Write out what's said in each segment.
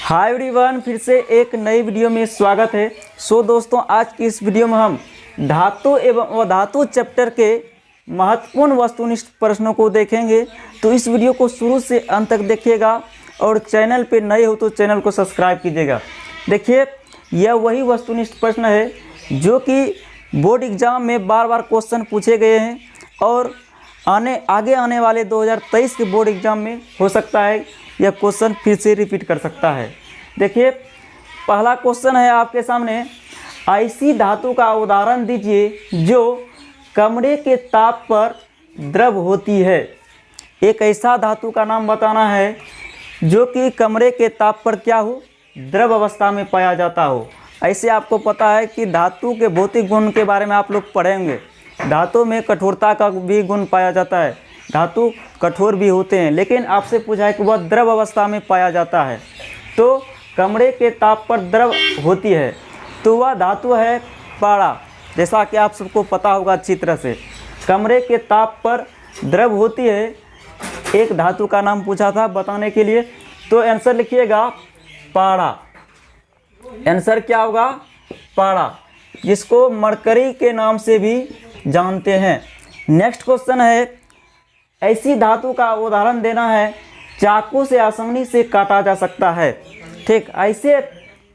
Hi everyone, फिर से एक नई वीडियो में स्वागत है। दोस्तों, आज की इस वीडियो में हम धातु एवं अधातु चैप्टर के महत्वपूर्ण वस्तुनिष्ठ प्रश्नों को देखेंगे। तो इस वीडियो को शुरू से अंत तक देखिएगा और चैनल पे नए हो तो चैनल को सब्सक्राइब कीजिएगा। देखिए, यह वही वस्तुनिष्ठ प्रश्न है जो कि बोर्ड एग्जाम में बार बार क्वेश्चन पूछे गए हैं और आगे आने वाले 2023 के बोर्ड एग्जाम में हो सकता है यह क्वेश्चन फिर से रिपीट कर सकता है। देखिए, पहला क्वेश्चन है आपके सामने, ऐसी धातु का उदाहरण दीजिए जो कमरे के ताप पर द्रव होती है। एक ऐसा धातु का नाम बताना है जो कि कमरे के ताप पर क्या हो, द्रव अवस्था में पाया जाता हो। ऐसे आपको पता है कि धातु के भौतिक गुण के बारे में आप लोग पढ़ेंगे। धातु में कठोरता का भी गुण पाया जाता है, धातु कठोर भी होते हैं, लेकिन आपसे पूछा है कि वह द्रव अवस्था में पाया जाता है। तो कमरे के ताप पर द्रव होती है तो वह धातु है पारा। जैसा कि आप सबको पता होगा अच्छी तरह से, कमरे के ताप पर द्रव होती है। एक धातु का नाम पूछा था बताने के लिए, तो आंसर लिखिएगा पारा। आंसर क्या होगा? पारा, जिसको मरकरी के नाम से भी जानते हैं। नेक्स्ट क्वेश्चन है, ऐसी धातु का उदाहरण देना है चाकू से आसानी से काटा जा सकता है। ठीक, ऐसे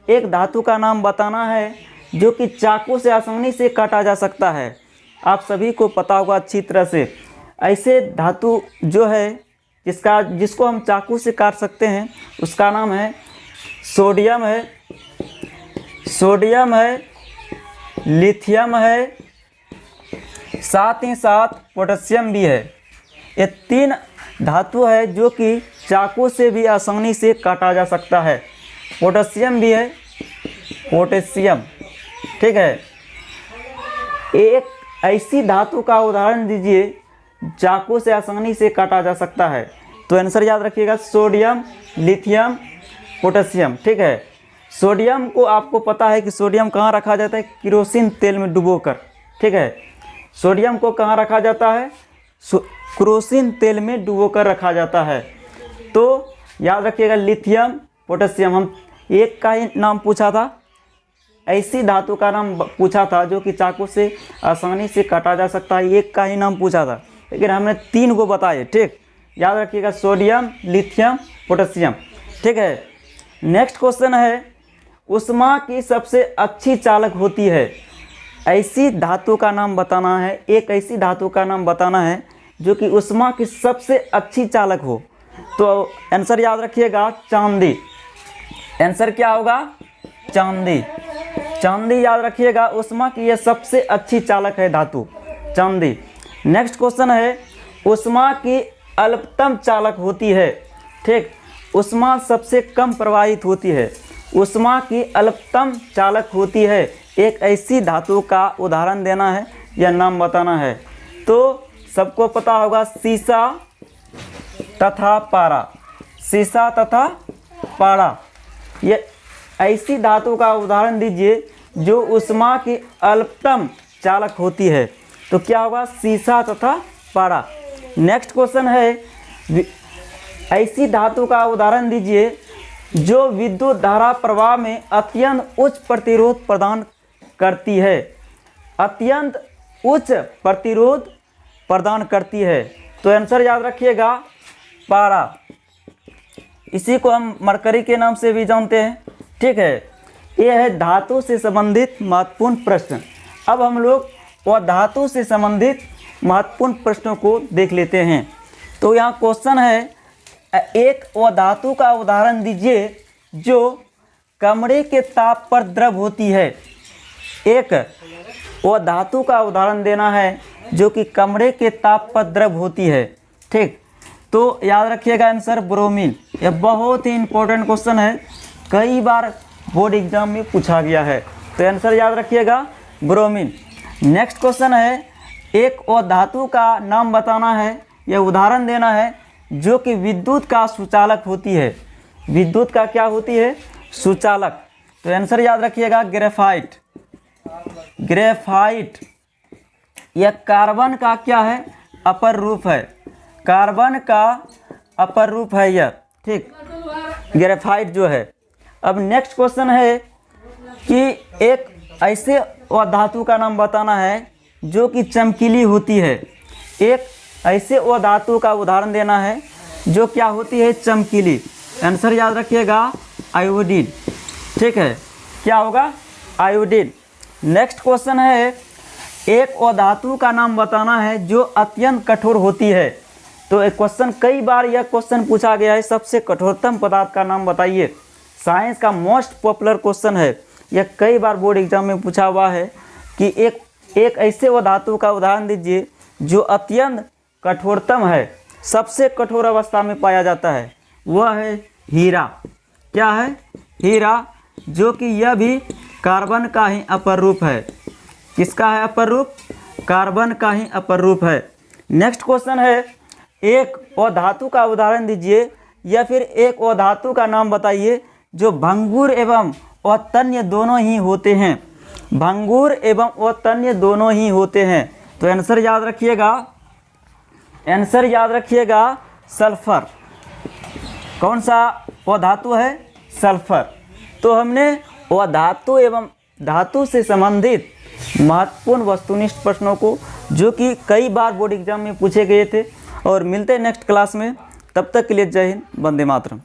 एक धातु का नाम बताना है जो कि चाकू से आसानी से काटा जा सकता है। आप सभी को पता होगा अच्छी तरह से, ऐसे धातु जो है जिसको हम चाकू से काट सकते हैं उसका नाम है सोडियम है, लिथियम है, साथ ही साथ पोटेशियम भी है। ये तीन धातु है जो कि चाकू से भी आसानी से काटा जा सकता है। पोटेशियम भी है, पोटेशियम। ठीक है, एक ऐसी धातु का उदाहरण दीजिए चाकू से आसानी से काटा जा सकता है। तो आंसर याद रखिएगा, सोडियम, लिथियम, पोटेशियम। ठीक है, सोडियम को आपको पता है कि सोडियम कहाँ रखा जाता है? केरोसिन तेल में डुबोकर। ठीक है, सोडियम को कहाँ रखा जाता है? केरोसिन तेल में डुबोकर रखा जाता है। तो याद रखिएगा, लिथियम, पोटेशियम। हम एक का ही नाम पूछा था, ऐसी धातु का नाम पूछा था जो कि चाकू से आसानी से काटा जा सकता है। एक का ही नाम पूछा था, लेकिन हमने तीन को बताए। ठीक, याद रखिएगा, सोडियम, लिथियम, पोटेशियम। ठीक है, नेक्स्ट क्वेश्चन है, ऊष्मा की सबसे अच्छी चालक होती है। ऐसी धातु का नाम बताना है, एक ऐसी धातु का नाम बताना है जो कि ऊष्मा की सबसे अच्छी चालक हो। तो आंसर याद रखिएगा, चांदी। आंसर क्या होगा? चांदी। चांदी याद रखिएगा, ऊष्मा की यह सबसे अच्छी चालक है धातु, चांदी। नेक्स्ट क्वेश्चन है, ऊष्मा की अल्पतम चालक होती है। ठीक, ऊष्मा सबसे कम प्रवाहित होती है, ऊष्मा की अल्पतम चालक होती है। एक ऐसी धातु का उदाहरण देना है या नाम बताना है। तो सबको पता होगा, सीसा तथा पारा। सीसा तथा पारा, ये ऐसी धातु का उदाहरण दीजिए जो ऊष्मा की अल्पतम चालक होती है। तो क्या होगा? सीसा तथा पारा। नेक्स्ट क्वेश्चन है, ऐसी धातु का उदाहरण दीजिए जो विद्युत धारा प्रवाह में अत्यंत उच्च प्रतिरोध प्रदान करती है। अत्यंत उच्च प्रतिरोध प्रदान करती है। तो आंसर याद रखिएगा, पारा। इसी को हम मरकरी के नाम से भी जानते हैं। ठीक है, यह है धातु से संबंधित महत्वपूर्ण प्रश्न। अब हम लोग वह धातु से संबंधित महत्वपूर्ण प्रश्नों को देख लेते हैं। तो यहाँ क्वेश्चन है, एक वह धातु का उदाहरण दीजिए जो कमरे के ताप पर द्रव होती है। एक वह धातु का उदाहरण देना है जो कि कमरे के ताप पर द्रव होती है। ठीक, तो याद रखिएगा आंसर ब्रोमीन। यह बहुत ही इंपॉर्टेंट क्वेश्चन है, कई बार बोर्ड एग्जाम में पूछा गया है। तो आंसर याद रखिएगा, ब्रोमीन। नेक्स्ट क्वेश्चन है, एक और धातु का नाम बताना है या उदाहरण देना है जो कि विद्युत का सुचालक होती है। विद्युत का क्या होती है? सुचालक। तो आंसर याद रखिएगा, ग्रेफाइट। ग्रेफाइट यह कार्बन का क्या है? अपर रूप है। कार्बन का अपर रूप है यह। ठीक, ग्रेफाइट जो है अब नेक्स्ट क्वेश्चन है कि एक ऐसे धातु का नाम बताना है जो कि चमकीली होती है। एक ऐसे धातु का उदाहरण देना है जो क्या होती है, चमकीली। आंसर याद रखिएगा, आयोडीन। ठीक है, क्या होगा, आयोडीन। नेक्स्ट क्वेश्चन है एक धातु का नाम बताना है जो अत्यंत कठोर होती है। तो एक क्वेश्चन, कई बार यह क्वेश्चन पूछा गया है, सबसे कठोरतम पदार्थ का नाम बताइए। साइंस का मोस्ट पॉपुलर क्वेश्चन है, यह कई बार बोर्ड एग्जाम में पूछा हुआ है कि एक ऐसे धातु का उदाहरण दीजिए जो अत्यंत कठोरतम है, सबसे कठोर अवस्था में पाया जाता है, वह है हीरा। क्या है, हीरा, जो कि यह भी कार्बन का ही अपर रूप है। किसका है अपर रूप, कार्बन का ही अपर रूप है। नेक्स्ट क्वेश्चन है एक धातु का उदाहरण दीजिए या फिर एक धातु का नाम बताइए जो भंगुर एवं तन्य दोनों ही होते हैं। भंगुर एवं तन्य दोनों ही होते हैं। तो आंसर याद रखिएगा, आंसर याद रखिएगा, सल्फर। कौन सा धातु है, सल्फर। तो हमने धातु एवं धातु से संबंधित महत्वपूर्ण वस्तुनिष्ठ प्रश्नों को, जो कि कई बार बोर्ड एग्जाम में पूछे गए थे, और मिलते हैं नेक्स्ट क्लास में। तब तक के लिए जय हिंद, वंदे मातरम।